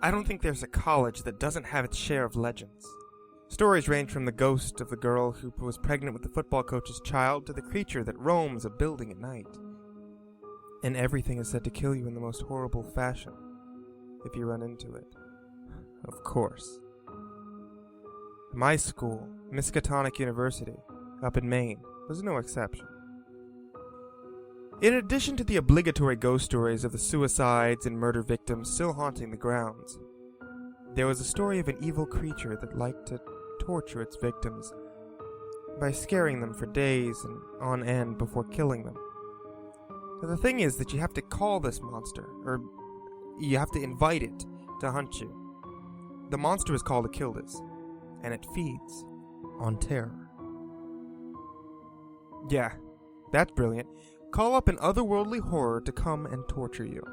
I don't think there's a college that doesn't have its share of legends. Stories range from the ghost of the girl who was pregnant with the football coach's child to the creature that roams a building at night. And everything is said to kill you in the most horrible fashion, if you run into it. Of course. My school, Miskatonic University, up in Maine, was no exception. In addition to the obligatory ghost stories of the suicides and murder victims still haunting the grounds, there was a story of an evil creature that liked to torture its victims by scaring them for days and on end before killing them. Now, the thing is that you have to call this monster, or you have to invite it to hunt you. The monster is called a Kildis, and it feeds on terror. Yeah, that's brilliant. Call up an otherworldly horror to come and torture you.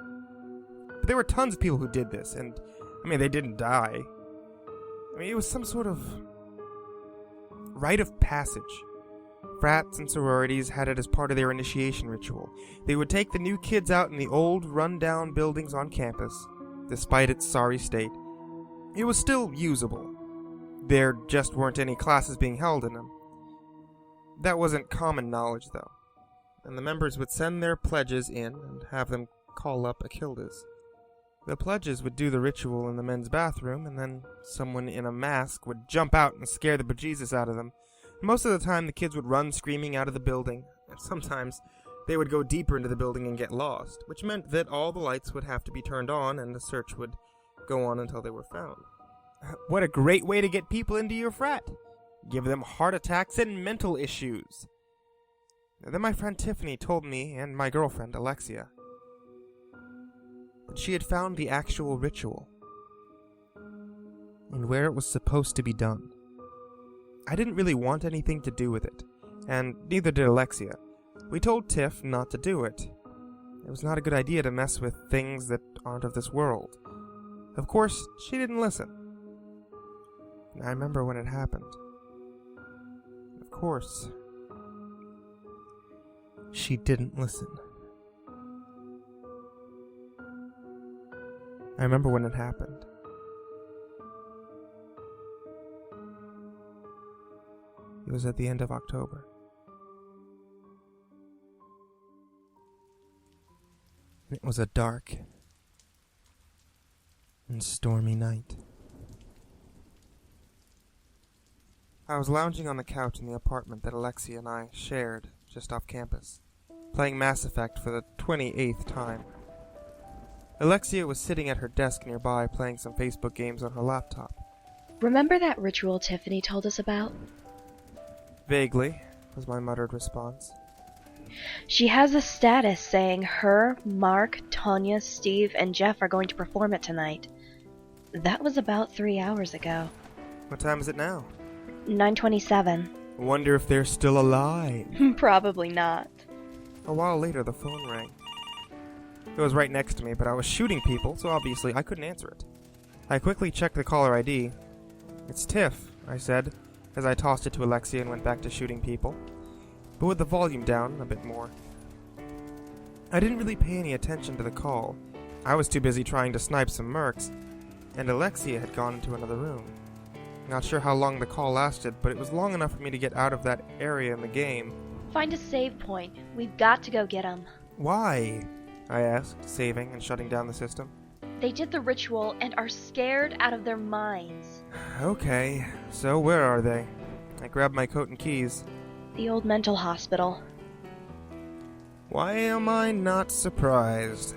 But there were tons of people who did this, and, they didn't die. It was some sort of rite of passage. Frats and sororities had it as part of their initiation ritual. They would take the new kids out in the old, run-down buildings on campus. Despite its sorry state, it was still usable. There just weren't any classes being held in them. That wasn't common knowledge, though. And the members would send their pledges in and have them call up a Kildis. The pledges would do the ritual in the men's bathroom, and then someone in a mask would jump out and scare the bejesus out of them. Most of the time, the kids would run screaming out of the building, and sometimes they would go deeper into the building and get lost, which meant that all the lights would have to be turned on and the search would go on until they were found. What a great way to get people into your frat! Give them heart attacks and mental issues! Then my friend Tiffany told me, and my girlfriend Alexia, that she had found the actual ritual, and where it was supposed to be done. I didn't really want anything to do with it, and neither did Alexia. We told Tiff not to do it. It was not a good idea to mess with things that aren't of this world. Of course, she didn't listen. I remember when it happened. Of course, she didn't listen. I remember when it happened. It was at the end of October. It was a dark and stormy night. I was lounging on the couch in the apartment that Alexia and I shared just off campus, playing Mass Effect for the 28th time. Alexia was sitting at her desk nearby playing some Facebook games on her laptop. Remember that ritual Tiffany told us about? Vaguely, was my muttered response. She has a status saying her, Mark, Tanya, Steve, and Jeff are going to perform it tonight. That was about 3 hours ago. What time is it now? 9:27. Wonder if they're still alive. Probably not. A while later, the phone rang. It was right next to me, but I was shooting people, so obviously I couldn't answer it. I quickly checked the caller ID. It's Tiff, I said, as I tossed it to Alexia and went back to shooting people, but with the volume down a bit more. I didn't really pay any attention to the call. I was too busy trying to snipe some mercs, and Alexia had gone into another room. Not sure how long the call lasted, but it was long enough for me to get out of that area in the game. Find a save point. We've got to go get them. Why? I asked, saving and shutting down the system. They did the ritual and are scared out of their minds. Okay, so where are they? I grabbed my coat and keys. The old mental hospital. Why am I not surprised?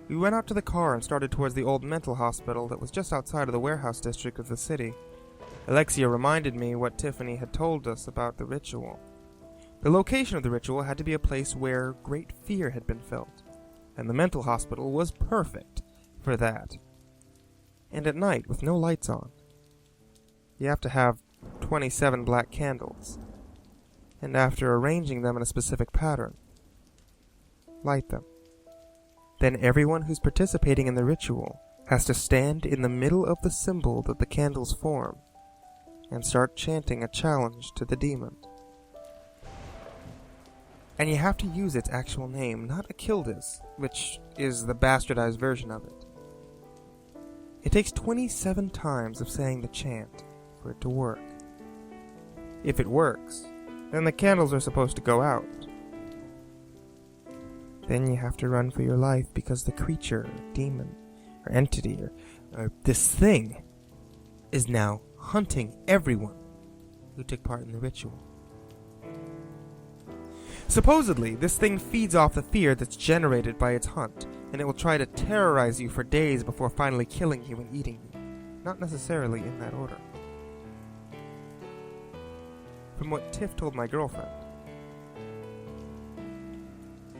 We went out to the car and started towards the old mental hospital that was just outside of the warehouse district of the city. Alexia reminded me what Tiffany had told us about the ritual. The location of the ritual had to be a place where great fear had been felt, and the mental hospital was perfect for that. And at night, with no lights on. You have to have 27 black candles, and after arranging them in a specific pattern, light them. Then everyone who's participating in the ritual has to stand in the middle of the symbol that the candles form and start chanting a challenge to the demon. And you have to use its actual name, not a Kildis, which is the bastardized version of it. It takes 27 times of saying the chant for it to work. If it works, then the candles are supposed to go out. Then you have to run for your life because the creature, or demon, or entity, or this thing is now hunting everyone who took part in the ritual. Supposedly, this thing feeds off the fear that's generated by its hunt, and it will try to terrorize you for days before finally killing you and eating you. Not necessarily in that order. From what Tiff told my girlfriend,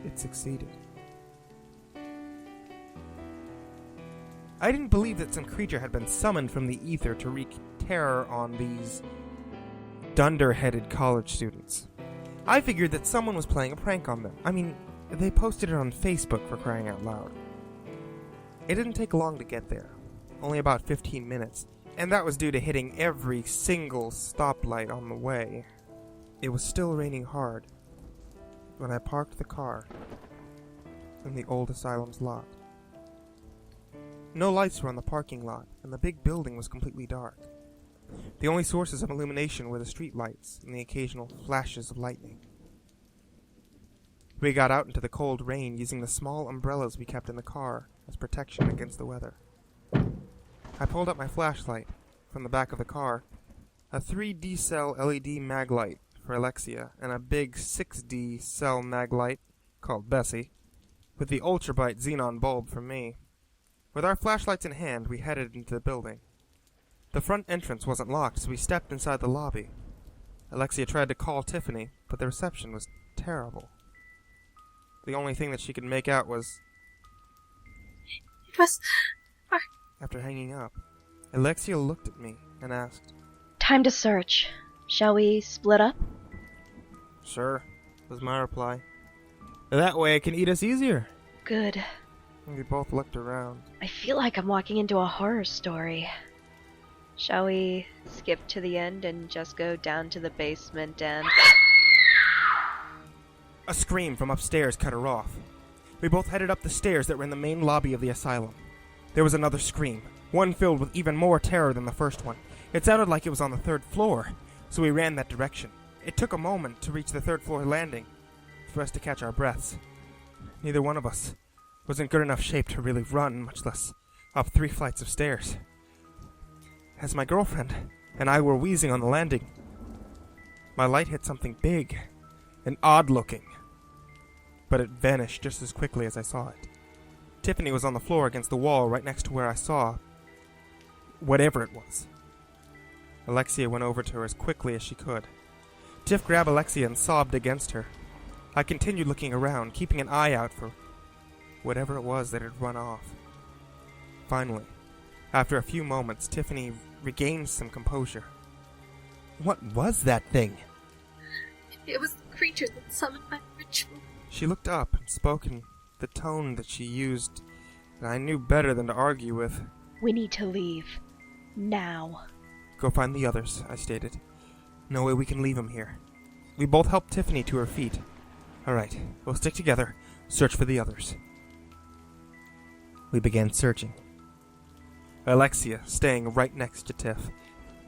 it succeeded. I didn't believe that some creature had been summoned from the ether to wreak terror on these dunder-headed college students. I figured that someone was playing a prank on them. I mean, they posted it on Facebook, for crying out loud. It didn't take long to get there, only about 15 minutes, and that was due to hitting every single stoplight on the way. It was still raining hard when I parked the car in the old asylum's lot. No lights were on the parking lot, and the big building was completely dark. The only sources of illumination were the street lights and the occasional flashes of lightning. We got out into the cold rain using the small umbrellas we kept in the car as protection against the weather. I pulled up my flashlight from the back of the car, a 3D cell LED mag light for Alexia, and a big 6D cell mag light called Bessie, with the ultrabright xenon bulb for me. With our flashlights in hand, we headed into the building. The front entrance wasn't locked, so we stepped inside the lobby. Alexia tried to call Tiffany, but the reception was terrible. The only thing that she could make out was... It was... Mark. After hanging up, Alexia looked at me and asked, Time to search. Shall we split up? Sure, was my reply. That way it can eat us easier. Good. And we both looked around. I feel like I'm walking into a horror story. Shall we skip to the end and just go down to the basement and... A scream from upstairs cut her off. We both headed up the stairs that were in the main lobby of the asylum. There was another scream, one filled with even more terror than the first one. It sounded like it was on the third floor, so we ran that direction. It took a moment to reach the third floor landing for us to catch our breaths. Neither one of us was in good enough shape to really run, much less up 3 flights of stairs. As my girlfriend and I were wheezing on the landing, my light hit something big and odd-looking, but it vanished just as quickly as I saw it. Tiffany was on the floor against the wall right next to where I saw whatever it was. Alexia went over to her as quickly as she could. Tiff grabbed Alexia and sobbed against her. I continued looking around, keeping an eye out for whatever it was that had run off. Finally, after a few moments, Tiffany regained some composure. What was that thing? It was the creature that summoned my ritual. She looked up and spoke in the tone that she used that I knew better than to argue with. We need to leave. Now. Go find the others, I stated. No way we can leave them here. We both helped Tiffany to her feet. All right, we'll stick together, search for the others. We began searching. Alexia staying right next to Tiff.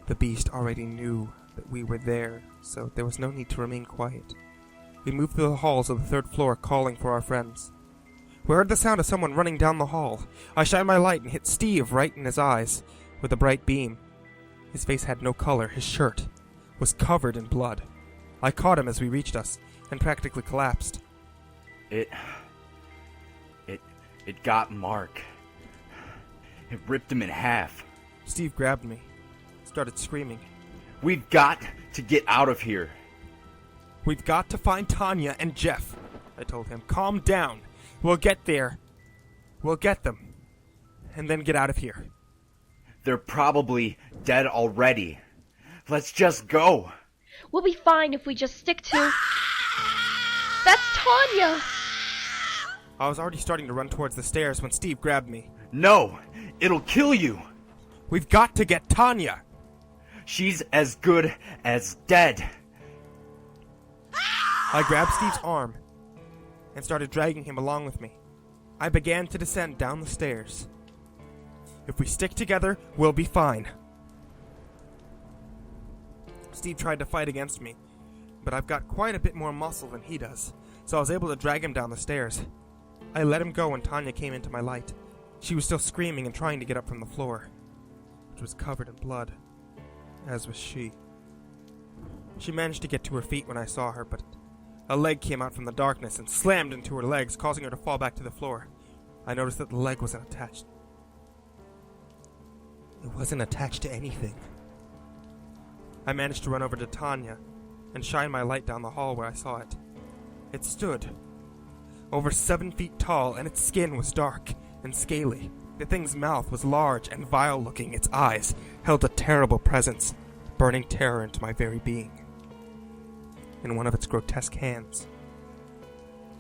The beast already knew that we were there, so there was no need to remain quiet. We moved through the halls of the third floor, calling for our friends. We heard the sound of someone running down the hall. I shined my light and hit Steve right in his eyes with a bright beam. His face had no color. His shirt was covered in blood. I caught him as we reached us and practically collapsed. It got Mark. It ripped him in half. Steve grabbed me, started screaming. We've got to get out of here. We've got to find Tanya and Jeff, I told him. Calm down. We'll get there. We'll get them. And then get out of here. They're probably dead already. Let's just go. We'll be fine if we just stick to... That's Tanya! I was already starting to run towards the stairs when Steve grabbed me. No, it'll kill you. We've got to get Tanya. She's as good as dead. I grabbed Steve's arm and started dragging him along with me. I began to descend down the stairs. If we stick together, we'll be fine. Steve tried to fight against me, but I've got quite a bit more muscle than he does, so I was able to drag him down the stairs. I let him go when Tanya came into my light. She was still screaming and trying to get up from the floor, which was covered in blood, as was she. She managed to get to her feet when I saw her, but a leg came out from the darkness and slammed into her legs, causing her to fall back to the floor. I noticed that the leg wasn't attached. It wasn't attached to anything. I managed to run over to Tanya and shine my light down the hall where I saw it. It stood over 7 feet tall, and its skin was dark and scaly. The thing's mouth was large and vile-looking. Its eyes held a terrible presence, burning terror into my very being. In one of its grotesque hands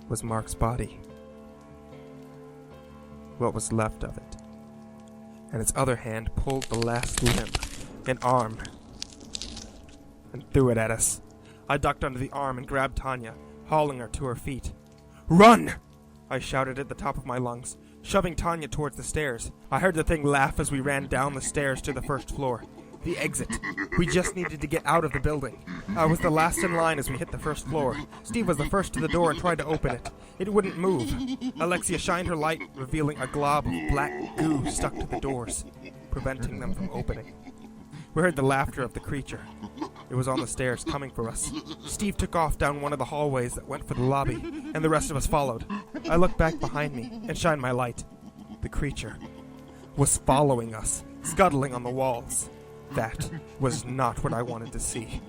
was Mark's body. What was left of it. And its other hand pulled the last limb, an arm, and threw it at us. I ducked under the arm and grabbed Tanya, hauling her to her feet. "Run!" I shouted at the top of my lungs, shoving Tanya towards the stairs. I heard the thing laugh as we ran down the stairs to the first floor. The exit. We just needed to get out of the building. I was the last in line as we hit the first floor. Steve was the first to the door and tried to open it. It wouldn't move. Alexia shined her light, revealing a glob of black goo stuck to the doors, preventing them from opening. We heard the laughter of the creature. It was on the stairs, coming for us. Steve took off down one of the hallways that went for the lobby, and the rest of us followed. I looked back behind me and shined my light. The creature was following us, scuttling on the walls. That was not what I wanted to see.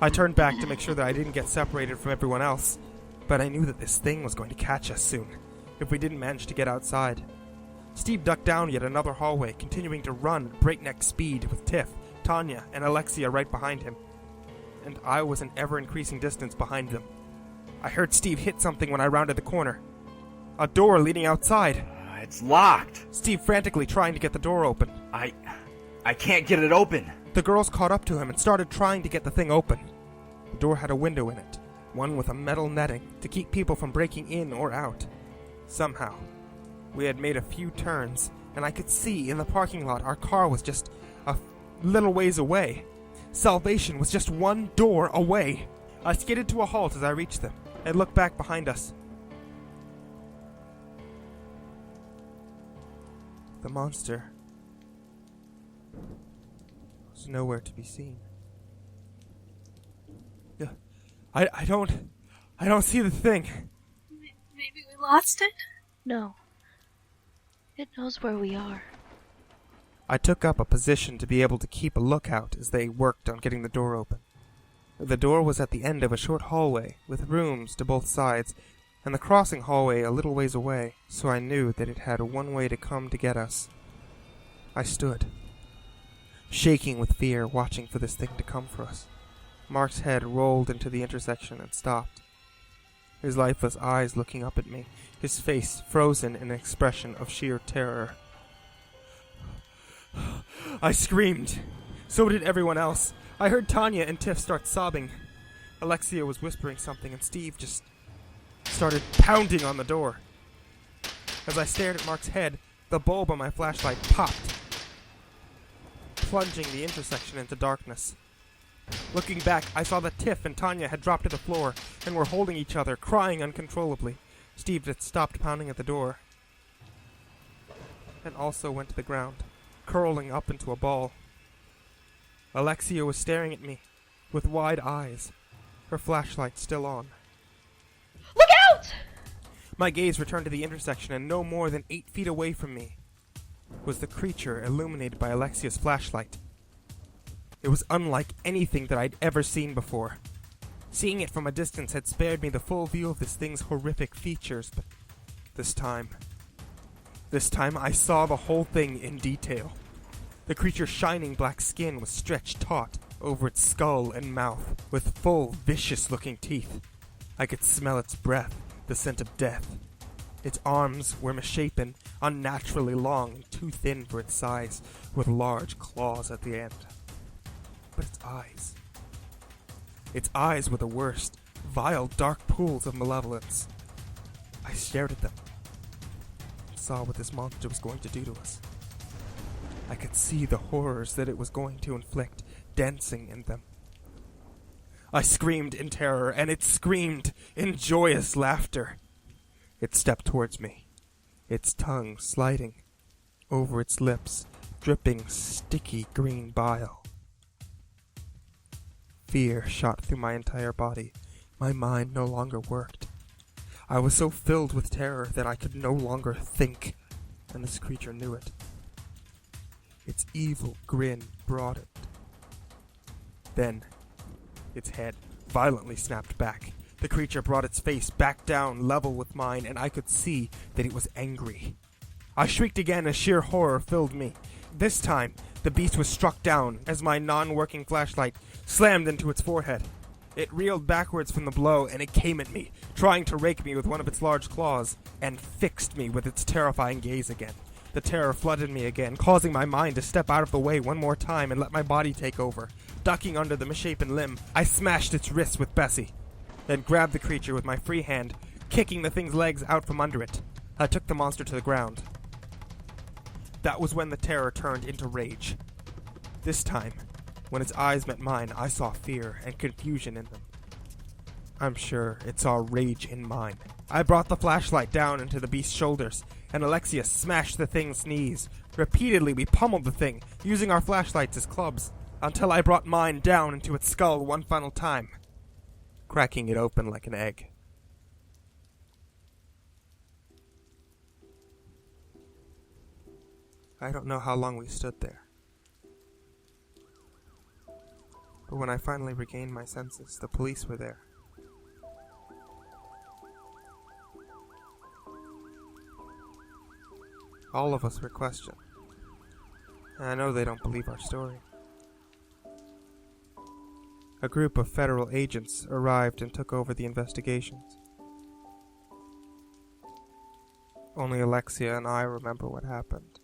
I turned back to make sure that I didn't get separated from everyone else, but I knew that this thing was going to catch us soon, if we didn't manage to get outside. Steve ducked down yet another hallway, continuing to run at breakneck speed with Tiff, Tanya, and Alexia right behind him. And I was an ever-increasing distance behind them. I heard Steve hit something when I rounded the corner. A door leading outside. It's locked. Steve frantically trying to get the door open. I can't get it open. The girls caught up to him and started trying to get the thing open. The door had a window in it, one with a metal netting to keep people from breaking in or out. Somehow, we had made a few turns, and I could see in the parking lot our car was just a little ways away. Salvation was just one door away. I skidded to a halt as I reached them and looked back behind us. The monster was nowhere to be seen. I don't see the thing. Maybe we lost it? No. It knows where we are. I took up a position to be able to keep a lookout as they worked on getting the door open. The door was at the end of a short hallway, with rooms to both sides, and the crossing hallway a little ways away, so I knew that it had one way to come to get us. I stood, shaking with fear, watching for this thing to come for us. Mark's head rolled into the intersection and stopped, his lifeless eyes looking up at me, his face frozen in an expression of sheer terror. I screamed. So did everyone else. I heard Tanya and Tiff start sobbing. Alexia was whispering something, and Steve just started pounding on the door. As I stared at Mark's head, the bulb on my flashlight popped, plunging the intersection into darkness. Looking back, I saw that Tiff and Tanya had dropped to the floor and were holding each other, crying uncontrollably. Steve had stopped pounding at the door and also went to the ground, curling up into a ball. Alexia was staring at me with wide eyes, her flashlight still on. Look out! My gaze returned to the intersection, and no more than 8 feet away from me was the creature illuminated by Alexia's flashlight. It was unlike anything that I'd ever seen before. Seeing it from a distance had spared me the full view of this thing's horrific features, but this time I saw the whole thing in detail. The creature's shining black skin was stretched taut over its skull and mouth, with full, vicious-looking teeth. I could smell its breath, the scent of death. Its arms were misshapen, unnaturally long and too thin for its size, with large claws at the end. But its eyes were the worst, vile, dark pools of malevolence. I stared at them and saw what this monster was going to do to us. I could see the horrors that it was going to inflict dancing in them. I screamed in terror, and it screamed in joyous laughter. It stepped towards me, its tongue sliding over its lips, dripping sticky green bile. Fear shot through my entire body. My mind no longer worked. I was so filled with terror that I could no longer think, and this creature knew it. Its evil grin broadened. Then, its head violently snapped back. The creature brought its face back down level with mine, and I could see that it was angry. I shrieked again as sheer horror filled me. This time, the beast was struck down as my non-working flashlight slammed into its forehead. It reeled backwards from the blow, and it came at me, trying to rake me with one of its large claws, and fixed me with its terrifying gaze again. The terror flooded me again, causing my mind to step out of the way one more time and let my body take over. Ducking under the misshapen limb, I smashed its wrists with Bessie, then grabbed the creature with my free hand, kicking the thing's legs out from under it. I took the monster to the ground. That was when the terror turned into rage. This time, when its eyes met mine, I saw fear and confusion in them. I'm sure it saw rage in mine. I brought the flashlight down into the beast's shoulders, and Alexia smashed the thing's knees. Repeatedly, we pummeled the thing, using our flashlights as clubs, until I brought mine down into its skull one final time, cracking it open like an egg. I don't know how long we stood there. But when I finally regained my senses, the police were there. All of us were questioned. And I know they don't believe our story. A group of federal agents arrived and took over the investigations. Only Alexia and I remember what happened.